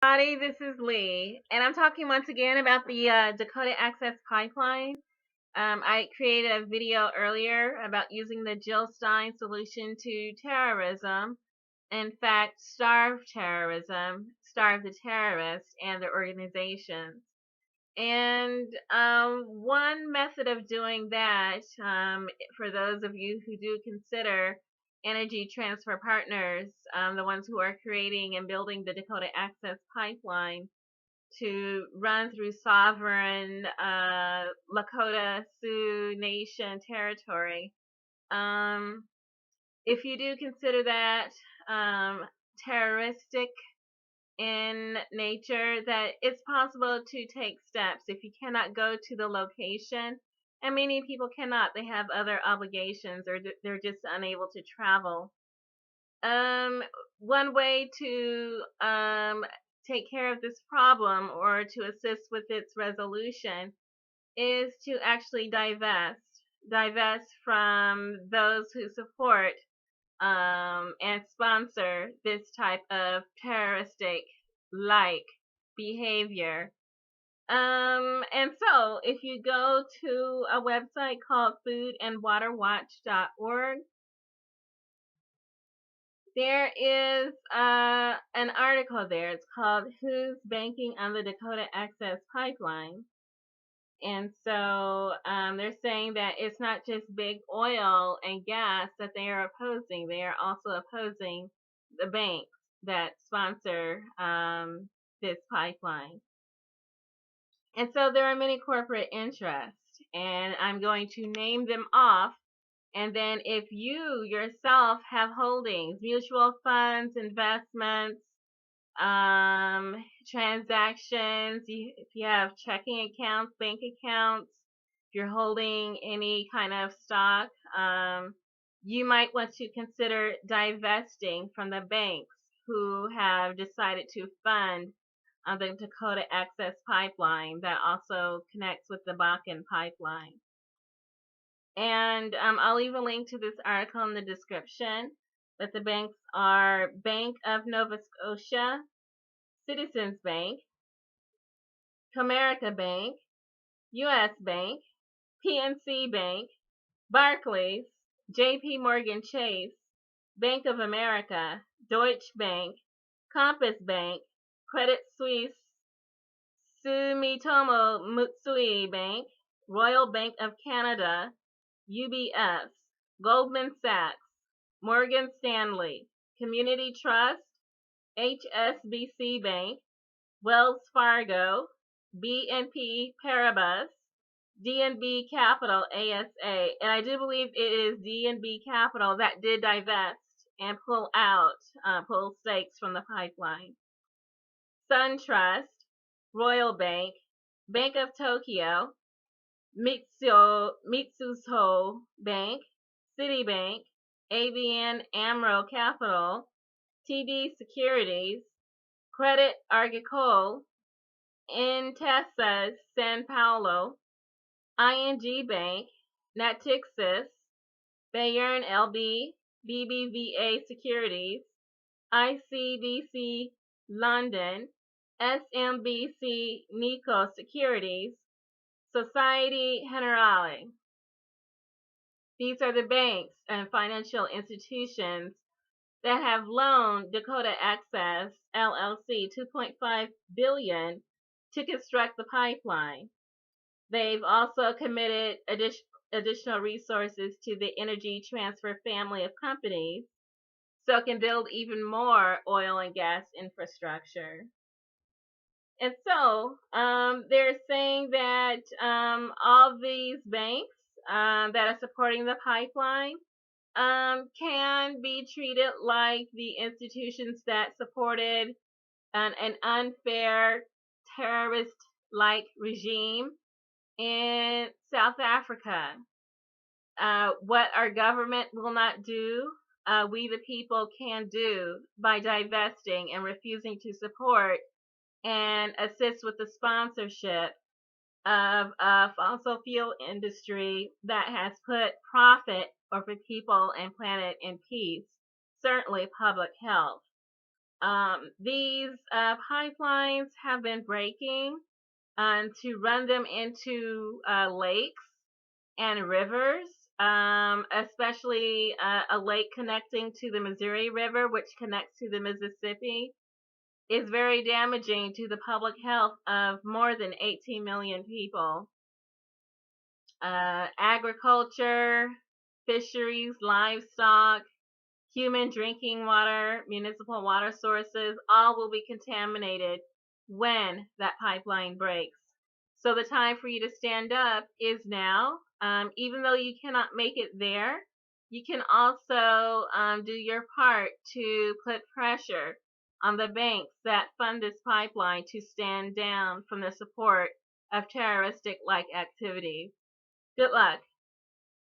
Everybody, this is Lee, and I'm talking once again about the Dakota Access Pipeline. I created a video earlier about using the Jill Stein solution to terrorism. In fact, starve terrorism, starve the terrorists and their organizations. And one method of doing that, for those of you who do consider energy transfer partners, the ones who are creating and building the Dakota Access Pipeline to run through sovereign Lakota Sioux Nation territory. If you do consider that terroristic in nature, that it's possible to take steps if you cannot go to the location, and many people cannot. They have other obligations, or they're just unable to travel. One way to take care of this problem or to assist with its resolution is to actually divest from those who support and sponsor this type of terroristic like behavior. And so if you go to a website called foodandwaterwatch.org, there is an article there. It's called Who's Banking on the Dakota Access Pipeline? And so they're saying that it's not just big oil and gas that they are opposing. They are also opposing the banks that sponsor this pipeline. And so there are many corporate interests, and I'm going to name them off. And then if you yourself have holdings, mutual funds, investments, transactions, if you have checking accounts, bank accounts, if you're holding any kind of stock, you might want to consider divesting from the banks who have decided to fund the Dakota Access Pipeline that also connects with the Bakken Pipeline. And I'll leave a link to this article in the description. But the banks are Bank of Nova Scotia, Citizens Bank, Comerica Bank, U.S. Bank, PNC Bank, Barclays, J.P. Morgan Chase, Bank of America, Deutsche Bank, Compass Bank, Credit Suisse, Sumitomo Mitsui Bank, Royal Bank of Canada, UBS, Goldman Sachs, Morgan Stanley, Community Trust, HSBC Bank, Wells Fargo, BNP Paribas, DNB Capital ASA, and I do believe it is DNB Capital that did divest and pull stakes from the pipeline. SunTrust, Royal Bank, Bank of Tokyo, Mitsuho Bank, Citibank, ABN AMRO Capital, TD Securities, Credit Agricole, Intesa San Paulo, ING Bank, Natixis, Bayern LB, BBVA Securities, ICBC London, SMBC Nikko Securities, Societe Generale. These are the banks and financial institutions that have loaned Dakota Access LLC $2.5 billion to construct the pipeline. They've also committed additional resources to the Energy Transfer family of companies so it can build even more oil and gas infrastructure. And so they're saying that all these banks that are supporting the pipeline can be treated like the institutions that supported an unfair terrorist-like regime in South Africa. What our government will not do, we the people can do by divesting and refusing to support and assist with the sponsorship of a fossil fuel industry that has put profit over people and planet in peace, certainly public health. These pipelines have been breaking to run them into lakes and rivers, especially a lake connecting to the Missouri River, which connects to the Mississippi, is very damaging to the public health of more than 18 million people. Agriculture, fisheries, livestock, human drinking water, municipal water sources, all will be contaminated when that pipeline breaks. So the time for you to stand up is now. Even though you cannot make it there, you can also do your part to put pressure on the banks that fund this pipeline to stand down from the support of terroristic-like activities. Good luck.